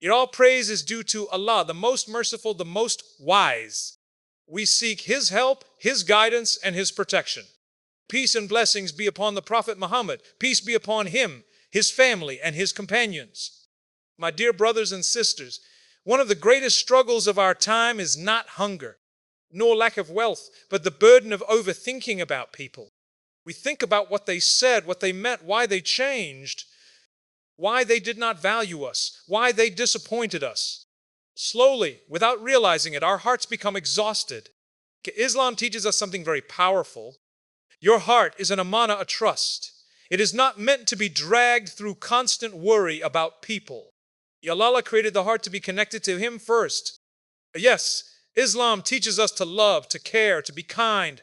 Yet all praise is due to Allah, the most merciful, the most wise. We seek His help, His guidance, and His protection. Peace and blessings be upon the Prophet Muhammad. Peace be upon him, his family, and his companions. My dear brothers and sisters, one of the greatest struggles of our time is not hunger, nor lack of wealth, but the burden of overthinking about people. We think about what they said, what they meant, why they changed, why they did not value us, why they disappointed us. Slowly, without realizing it, our hearts become exhausted. Islam teaches us something very powerful. Your heart is an amana, a trust. It is not meant to be dragged through constant worry about people. Allah created the heart to be connected to Him first. Yes, Islam teaches us to love, to care, to be kind,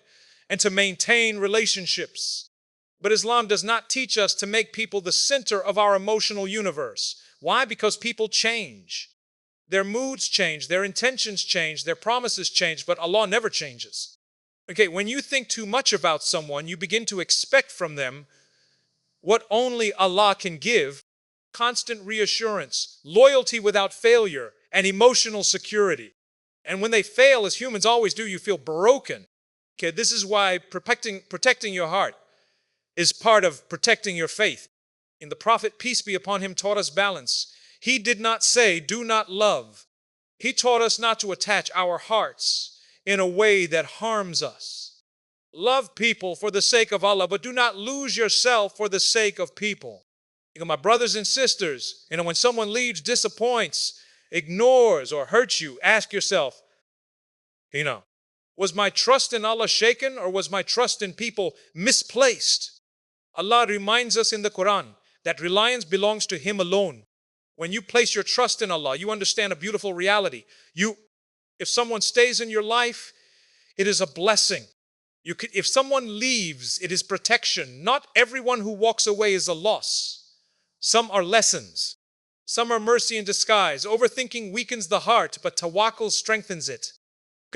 and to maintain relationships. But Islam does not teach us to make people the center of our emotional universe. Why? Because people change. Their moods change, their intentions change, their promises change, but Allah never changes. Okay, when you think too much about someone, you begin to expect from them what only Allah can give: constant reassurance, loyalty without failure, and emotional security. And when they fail, as humans always do, you feel broken. Okay, this is why protecting your heart is part of protecting your faith. And the Prophet, peace be upon him, taught us balance. He did not say, do not love. He taught us not to attach our hearts in a way that harms us. Love people for the sake of Allah, but do not lose yourself for the sake of people. My brothers and sisters, when someone leaves, disappoints, ignores, or hurts you, ask yourself, was my trust in Allah shaken, or was my trust in people misplaced? Allah reminds us in the Quran that reliance belongs to Him alone. When you place your trust in Allah, you understand a beautiful reality. If someone stays in your life, it is a blessing. If someone leaves, it is protection. Not everyone who walks away is a loss. Some are lessons. Some are mercy in disguise. Overthinking weakens the heart, but tawakkul strengthens it.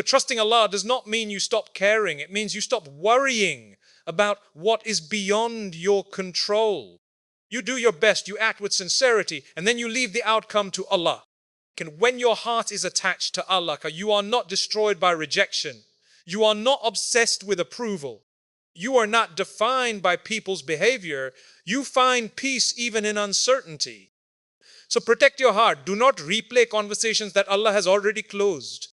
Trusting Allah does not mean you stop caring. It means you stop worrying about what is beyond your control. You do your best, you act with sincerity, and then you leave the outcome to Allah. When your heart is attached to Allah, you are not destroyed by rejection. You are not obsessed with approval. You are not defined by people's behavior. You find peace even in uncertainty. So protect your heart. Do not replay conversations that Allah has already closed.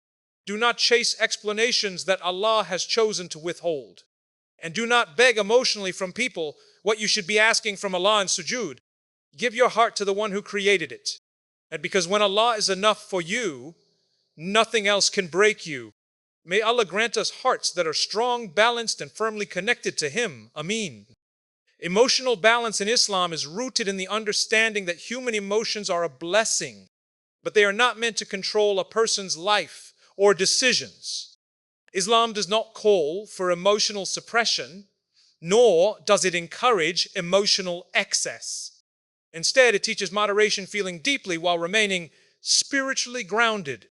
Do not chase explanations that Allah has chosen to withhold. And do not beg emotionally from people what you should be asking from Allah in sujood. Give your heart to the one who created it. And because when Allah is enough for you, nothing else can break you. May Allah grant us hearts that are strong, balanced, and firmly connected to Him. Ameen. Emotional balance in Islam is rooted in the understanding that human emotions are a blessing, but they are not meant to control a person's life or decisions. Islam does not call for emotional suppression, nor does it encourage emotional excess. Instead, it teaches moderation, feeling deeply while remaining spiritually grounded.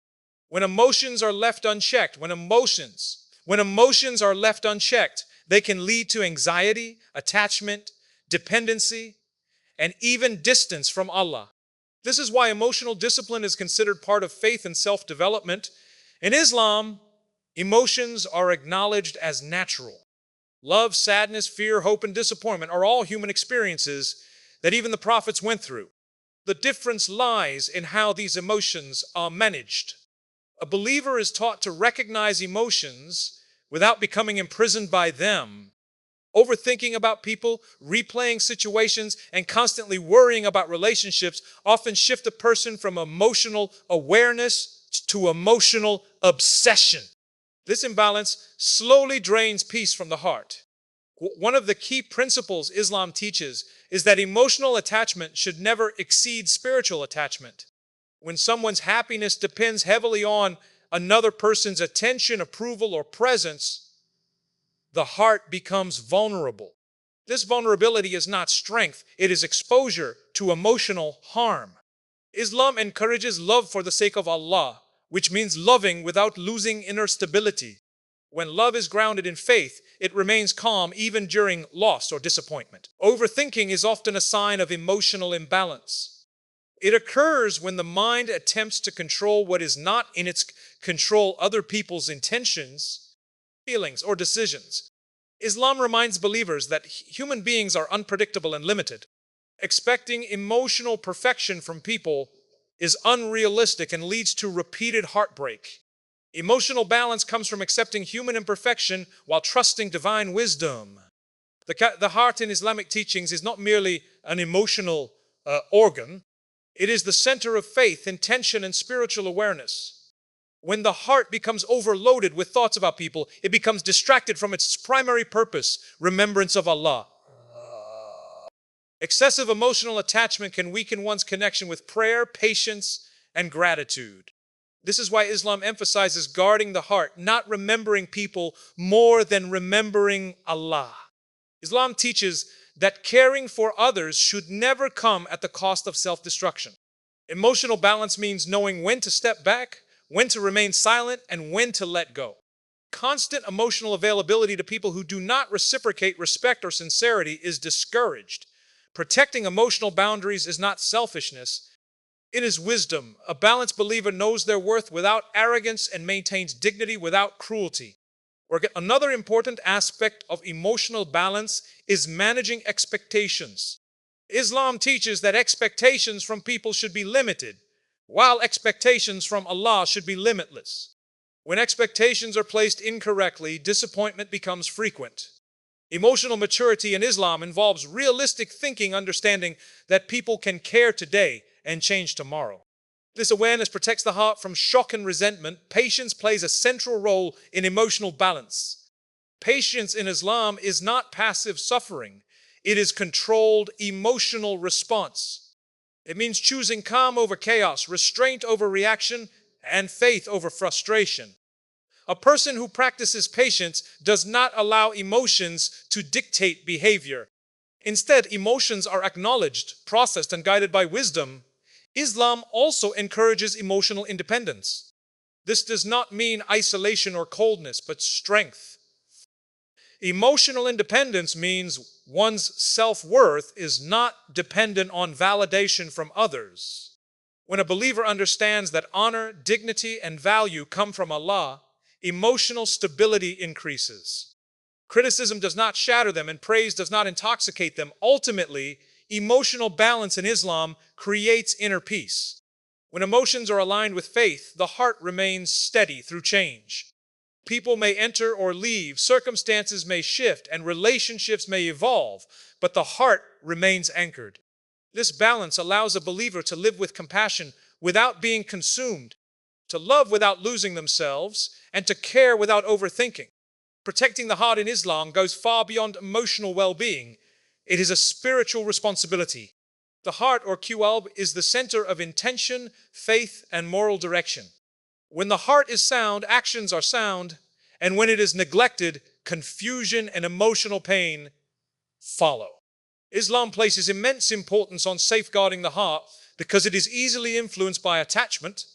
When emotions are left unchecked, they can lead to anxiety, attachment, dependency, and even distance from Allah. This is why emotional discipline is considered part of faith and self-development. In Islam, emotions are acknowledged as natural. Love, sadness, fear, hope, and disappointment are all human experiences that even the prophets went through. The difference lies in how these emotions are managed. A believer is taught to recognize emotions without becoming imprisoned by them. Overthinking about people, replaying situations, and constantly worrying about relationships often shift a person from emotional awareness to emotional obsession. This imbalance slowly drains peace from the heart. One of the key principles Islam teaches is that emotional attachment should never exceed spiritual attachment. When someone's happiness depends heavily on another person's attention, approval, or presence, the heart becomes vulnerable. This vulnerability is not strength, it is exposure to emotional harm. Islam encourages love for the sake of Allah, which means loving without losing inner stability. When love is grounded in faith, it remains calm even during loss or disappointment. Overthinking is often a sign of emotional imbalance. It occurs when the mind attempts to control what is not in its control, other people's intentions, feelings, or decisions. Islam reminds believers that human beings are unpredictable and limited. Expecting emotional perfection from people is unrealistic and leads to repeated heartbreak. Emotional balance comes from accepting human imperfection while trusting divine wisdom. The heart in Islamic teachings is not merely an emotional organ, it is the center of faith, intention, and spiritual awareness. When the heart becomes overloaded with thoughts about people, it becomes distracted from its primary purpose, remembrance of Allah. Excessive emotional attachment can weaken one's connection with prayer, patience, and gratitude. This is why Islam emphasizes guarding the heart, not remembering people more than remembering Allah. Islam teaches that caring for others should never come at the cost of self-destruction. Emotional balance means knowing when to step back, when to remain silent, and when to let go. Constant emotional availability to people who do not reciprocate respect or sincerity is discouraged. Protecting emotional boundaries is not selfishness, it is wisdom. A balanced believer knows their worth without arrogance and maintains dignity without cruelty. Another important aspect of emotional balance is managing expectations. Islam teaches that expectations from people should be limited, while expectations from Allah should be limitless. When expectations are placed incorrectly, disappointment becomes frequent. Emotional maturity in Islam involves realistic thinking, understanding that people can care today and change tomorrow. This awareness protects the heart from shock and resentment. Patience plays a central role in emotional balance. Patience in Islam is not passive suffering. It is controlled emotional response. It means choosing calm over chaos, restraint over reaction, and faith over frustration. A person who practices patience does not allow emotions to dictate behavior. Instead, emotions are acknowledged, processed, and guided by wisdom. Islam also encourages emotional independence. This does not mean isolation or coldness, but strength. Emotional independence means one's self-worth is not dependent on validation from others. When a believer understands that honor, dignity, and value come from Allah, emotional stability increases. Criticism does not shatter them, and praise does not intoxicate them. Ultimately, emotional balance in Islam creates inner peace. When emotions are aligned with faith, the heart remains steady through change. People may enter or leave, circumstances may shift, and relationships may evolve, but the heart remains anchored. This balance allows a believer to live with compassion without being consumed, to love without losing themselves, and to care without overthinking. Protecting the heart in Islam goes far beyond emotional well-being. It is a spiritual responsibility. The heart, or qalb, is the center of intention, faith, and moral direction. When the heart is sound, actions are sound, and when it is neglected, confusion and emotional pain follow. Islam places immense importance on safeguarding the heart because it is easily influenced by attachment,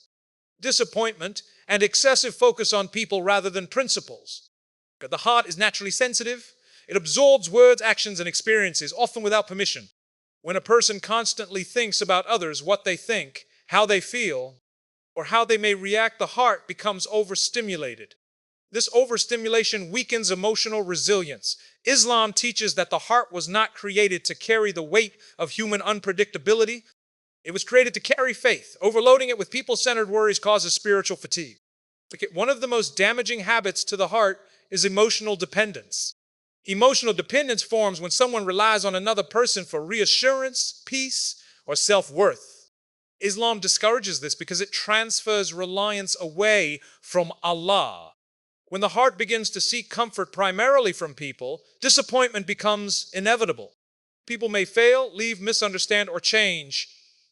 disappointment, and excessive focus on people rather than principles. The heart is naturally sensitive. It absorbs words, actions, and experiences, often without permission. When a person constantly thinks about others, what they think, how they feel, or how they may react, the heart becomes overstimulated. This overstimulation weakens emotional resilience. Islam teaches that the heart was not created to carry the weight of human unpredictability. It was created to carry faith. Overloading it with people-centered worries causes spiritual fatigue. One of the most damaging habits to the heart is emotional dependence. Emotional dependence forms when someone relies on another person for reassurance, peace, or self-worth. Islam discourages this because it transfers reliance away from Allah. When the heart begins to seek comfort primarily from people, disappointment becomes inevitable. People may fail, leave, misunderstand, or change,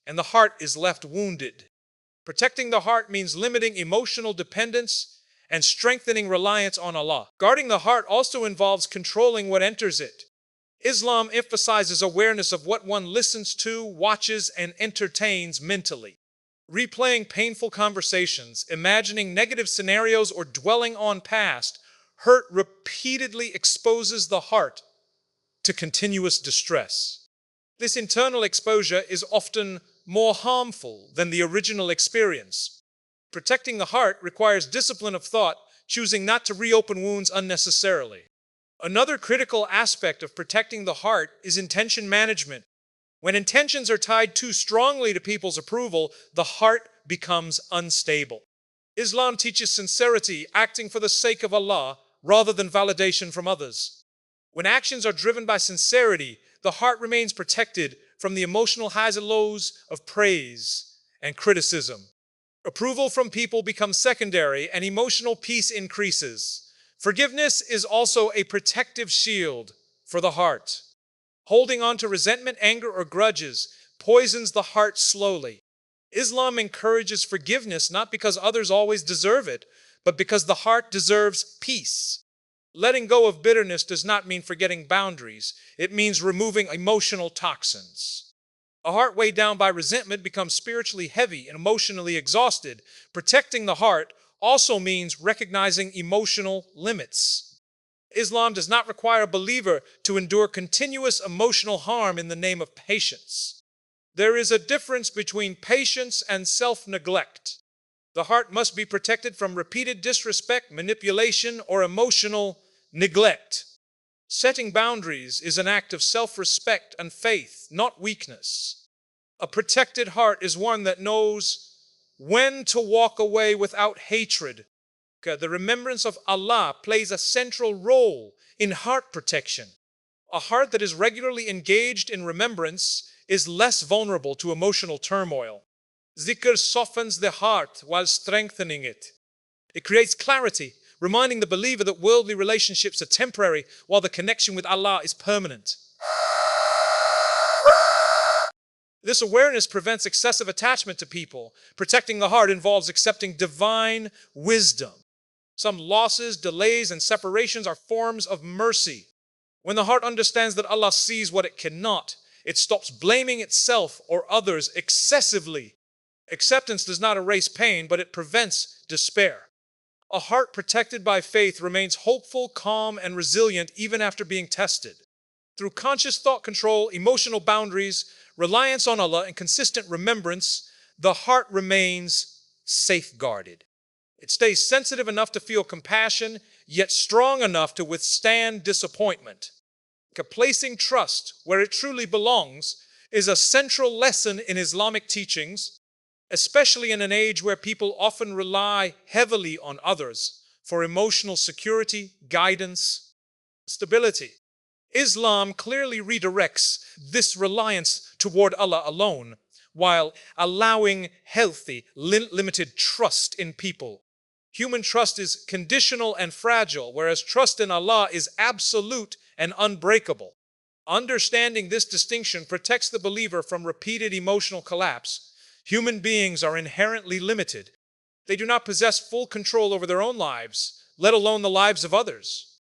and the heart is left wounded. Protecting the heart means limiting emotional dependence and strengthening reliance on Allah. Guarding the heart also involves controlling what enters it. Islam emphasizes awareness of what one listens to, watches, and entertains mentally. Replaying painful conversations, imagining negative scenarios, or dwelling on past hurt repeatedly exposes the heart to continuous distress. This internal exposure is often more harmful than the original experience. Protecting the heart requires discipline of thought, choosing not to reopen wounds unnecessarily. Another critical aspect of protecting the heart is intention management. When intentions are tied too strongly to people's approval, the heart becomes unstable. Islam teaches sincerity, acting for the sake of Allah, rather than validation from others. When actions are driven by sincerity, the heart remains protected from the emotional highs and lows of praise and criticism. Approval from people becomes secondary and emotional peace increases. Forgiveness is also a protective shield for the heart. Holding on to resentment, anger, or grudges poisons the heart slowly. Islam encourages forgiveness not because others always deserve it, but because the heart deserves peace. Letting go of bitterness does not mean forgetting boundaries. It means removing emotional toxins. A heart weighed down by resentment becomes spiritually heavy and emotionally exhausted. Protecting the heart also means recognizing emotional limits. Islam does not require a believer to endure continuous emotional harm in the name of patience. There is a difference between patience and self-neglect. The heart must be protected from repeated disrespect, manipulation, or emotional neglect. Setting boundaries is an act of self-respect and faith, not weakness. A protected heart is one that knows when to walk away without hatred. The remembrance of Allah plays a central role in heart protection. A heart that is regularly engaged in remembrance is less vulnerable to emotional turmoil. Zikr softens the heart while strengthening it. It creates clarity, reminding the believer that worldly relationships are temporary while the connection with Allah is permanent. This awareness prevents excessive attachment to people. Protecting the heart involves accepting divine wisdom. Some losses, delays, and separations are forms of mercy. When the heart understands that Allah sees what it cannot, it stops blaming itself or others excessively. Acceptance does not erase pain, but it prevents despair. A heart protected by faith remains hopeful, calm, and resilient even after being tested. Through conscious thought control, emotional boundaries, reliance on Allah, and consistent remembrance, the heart remains safeguarded. It stays sensitive enough to feel compassion, yet strong enough to withstand disappointment. Placing trust where it truly belongs is a central lesson in Islamic teachings, especially in an age where people often rely heavily on others for emotional security, guidance, stability. Islam clearly redirects this reliance toward Allah alone, while allowing healthy, limited trust in people. Human trust is conditional and fragile, whereas trust in Allah is absolute and unbreakable. Understanding this distinction protects the believer from repeated emotional collapse. Human beings are inherently limited. They do not possess full control over their own lives, let alone the lives of others.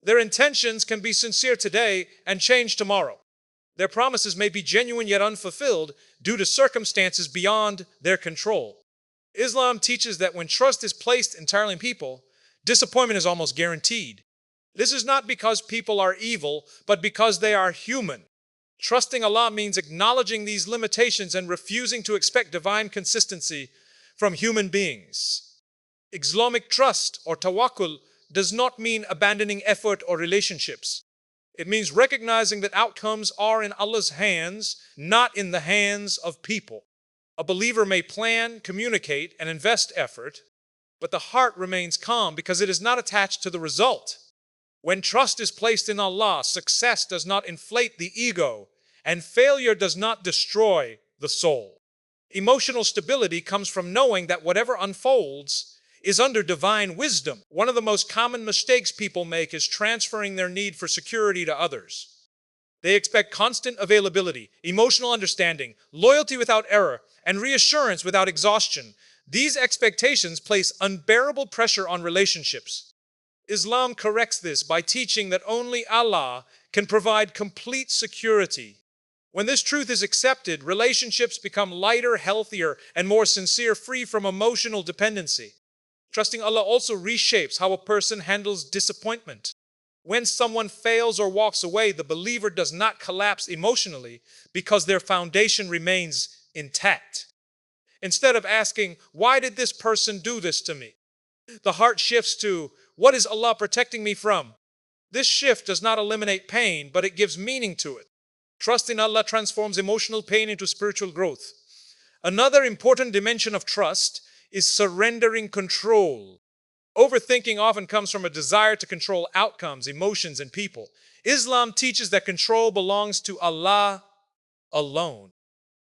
Their intentions can be sincere today and change tomorrow. Their promises may be genuine yet unfulfilled due to circumstances beyond their control. Islam teaches that when trust is placed entirely in people, disappointment is almost guaranteed. This is not because people are evil, but because they are human. Trusting Allah means acknowledging these limitations and refusing to expect divine consistency from human beings. Islamic trust, or tawakkul, does not mean abandoning effort or relationships. It means recognizing that outcomes are in Allah's hands, not in the hands of people. A believer may plan, communicate, and invest effort, but the heart remains calm because it is not attached to the result. When trust is placed in Allah, success does not inflate the ego, and failure does not destroy the soul. Emotional stability comes from knowing that whatever unfolds is under divine wisdom. One of the most common mistakes people make is transferring their need for security to others. They expect constant availability, emotional understanding, loyalty without error, and reassurance without exhaustion. These expectations place unbearable pressure on relationships. Islam corrects this by teaching that only Allah can provide complete security. When this truth is accepted, relationships become lighter, healthier, and more sincere, free from emotional dependency. Trusting Allah also reshapes how a person handles disappointment. When someone fails or walks away, the believer does not collapse emotionally because their foundation remains intact. Instead of asking, why did this person do this to me? The heart shifts to, what is Allah protecting me from? This shift does not eliminate pain, but it gives meaning to it. Trust in Allah transforms emotional pain into spiritual growth. Another important dimension of trust is surrendering control. Overthinking often comes from a desire to control outcomes, emotions, and people. Islam teaches that control belongs to Allah alone.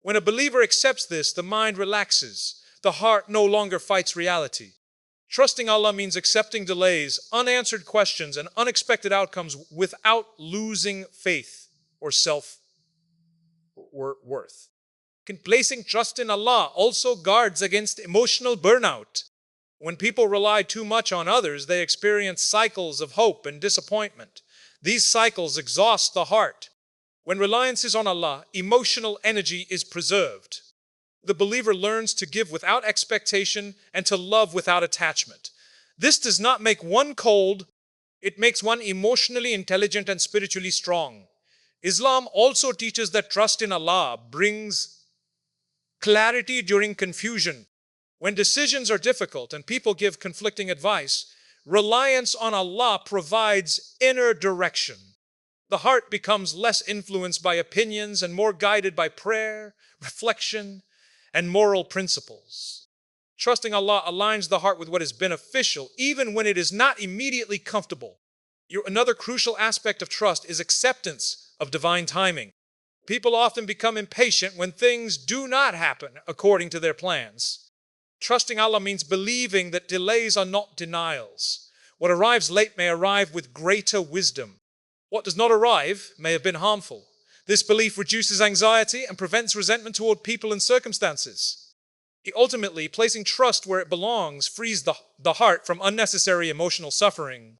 When a believer accepts this, the mind relaxes. The heart no longer fights reality. Trusting Allah means accepting delays, unanswered questions, and unexpected outcomes without losing faith or self-worth. Placing trust in Allah also guards against emotional burnout. When people rely too much on others, they experience cycles of hope and disappointment. These cycles exhaust the heart. When reliance is on Allah, emotional energy is preserved. The believer learns to give without expectation and to love without attachment. This does not make one cold, it makes one emotionally intelligent and spiritually strong. Islam also teaches that trust in Allah brings clarity during confusion. When decisions are difficult and people give conflicting advice, reliance on Allah provides inner direction. The heart becomes less influenced by opinions and more guided by prayer, reflection, and moral principles. Trusting Allah aligns the heart with what is beneficial, even when it is not immediately comfortable. Another crucial aspect of trust is acceptance of divine timing. People often become impatient when things do not happen according to their plans. Trusting Allah means believing that delays are not denials. What arrives late may arrive with greater wisdom. What does not arrive may have been harmful. This belief reduces anxiety and prevents resentment toward people and circumstances. Ultimately, placing trust where it belongs frees the heart from unnecessary emotional suffering.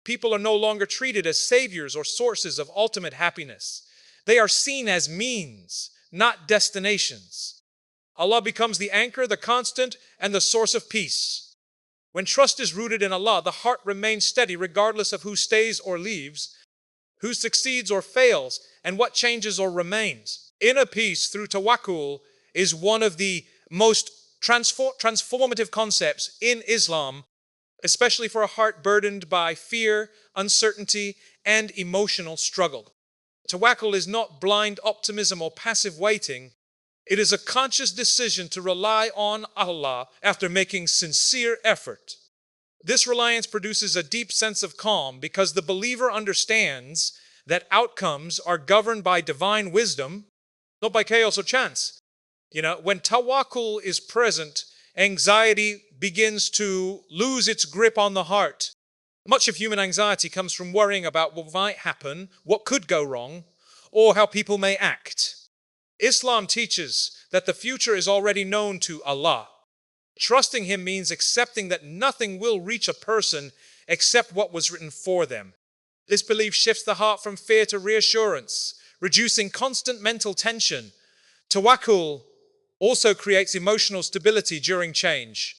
People are no longer treated as saviors or sources of ultimate happiness. They are seen as means, not destinations. Allah becomes the anchor, the constant, and the source of peace. When trust is rooted in Allah, the heart remains steady regardless of who stays or leaves, who succeeds or fails, and what changes or remains. Inner peace through tawakkul is one of the most transformative concepts in Islam, especially for a heart burdened by fear, uncertainty, and emotional struggle. Tawakkul is not blind optimism or passive waiting. It is a conscious decision to rely on Allah after making sincere effort. This reliance produces a deep sense of calm because the believer understands that outcomes are governed by divine wisdom, not by chaos or chance. When tawakkul is present, anxiety begins to lose its grip on the heart. Much of human anxiety comes from worrying about what might happen, what could go wrong, or how people may act. Islam teaches that the future is already known to Allah. Trusting Him means accepting that nothing will reach a person except what was written for them. This belief shifts the heart from fear to reassurance, reducing constant mental tension. Tawakkul also creates emotional stability during change.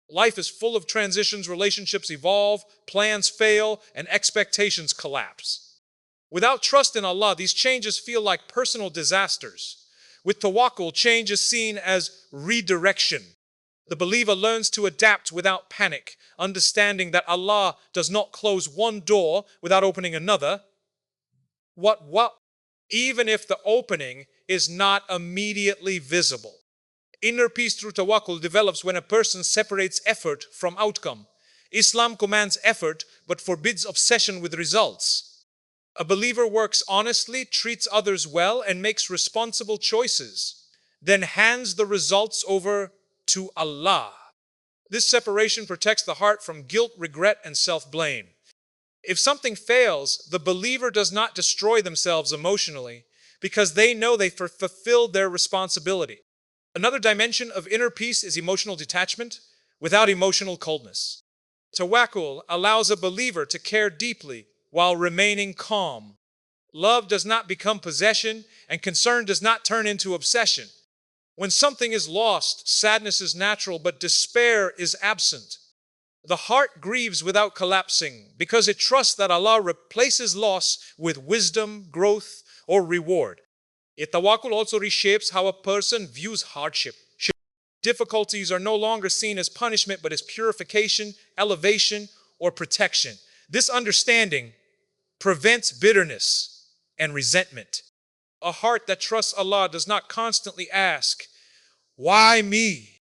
Life is full of transitions, relationships evolve, plans fail, and expectations collapse. Without trust in Allah, these changes feel like personal disasters. With tawakkul, change is seen as redirection. The believer learns to adapt without panic, understanding that Allah does not close one door without opening another. Even if the opening is not immediately visible. Inner peace through tawakkul develops when a person separates effort from outcome. Islam commands effort but forbids obsession with results. A believer works honestly, treats others well, and makes responsible choices, then hands the results over to Allah. This separation protects the heart from guilt, regret, and self-blame. If something fails, the believer does not destroy themselves emotionally because they know they fulfilled their responsibility. Another dimension of inner peace is emotional detachment without emotional coldness. Tawakkul allows a believer to care deeply while remaining calm. Love does not become possession, and concern does not turn into obsession. When something is lost, sadness is natural, but despair is absent. The heart grieves without collapsing because it trusts that Allah replaces loss with wisdom, growth, or reward. Tawakkul also reshapes how a person views hardship. Difficulties are no longer seen as punishment but as purification, elevation, or protection. This understanding prevents bitterness and resentment. A heart that trusts Allah does not constantly ask, "Why me?"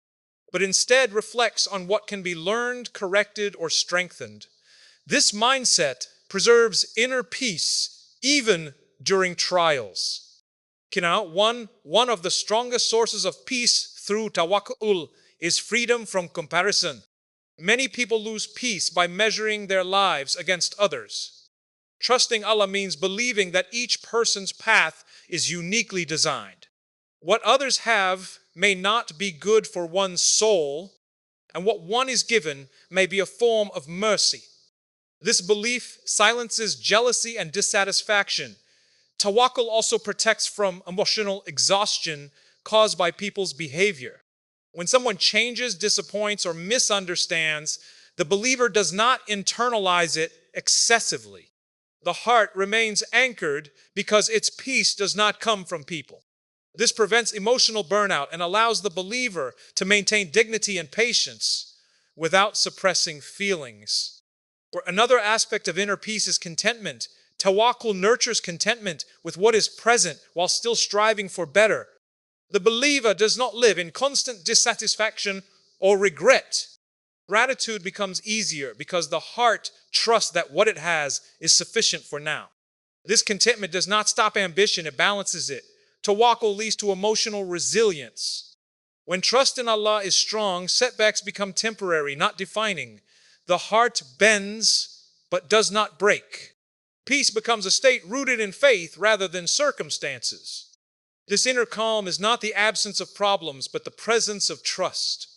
but instead reflects on what can be learned, corrected, or strengthened. This mindset preserves inner peace even during trials. One of the strongest sources of peace through tawakkul is freedom from comparison. Many people lose peace by measuring their lives against others. Trusting Allah means believing that each person's path is uniquely designed. What others have may not be good for one's soul, and what one is given may be a form of mercy. This belief silences jealousy and dissatisfaction. Tawakkul also protects from emotional exhaustion caused by people's behavior. When someone changes, disappoints, or misunderstands, the believer does not internalize it excessively. The heart remains anchored because its peace does not come from people. This prevents emotional burnout and allows the believer to maintain dignity and patience without suppressing feelings. Another aspect of inner peace is contentment. Tawakkul nurtures contentment with what is present while still striving for better. The believer does not live in constant dissatisfaction or regret. Gratitude becomes easier because the heart trusts that what it has is sufficient for now. This contentment does not stop ambition, it balances it. Tawakkul leads to emotional resilience. When trust in Allah is strong, setbacks become temporary, not defining. The heart bends but does not break. Peace becomes a state rooted in faith rather than circumstances. This inner calm is not the absence of problems, but the presence of trust.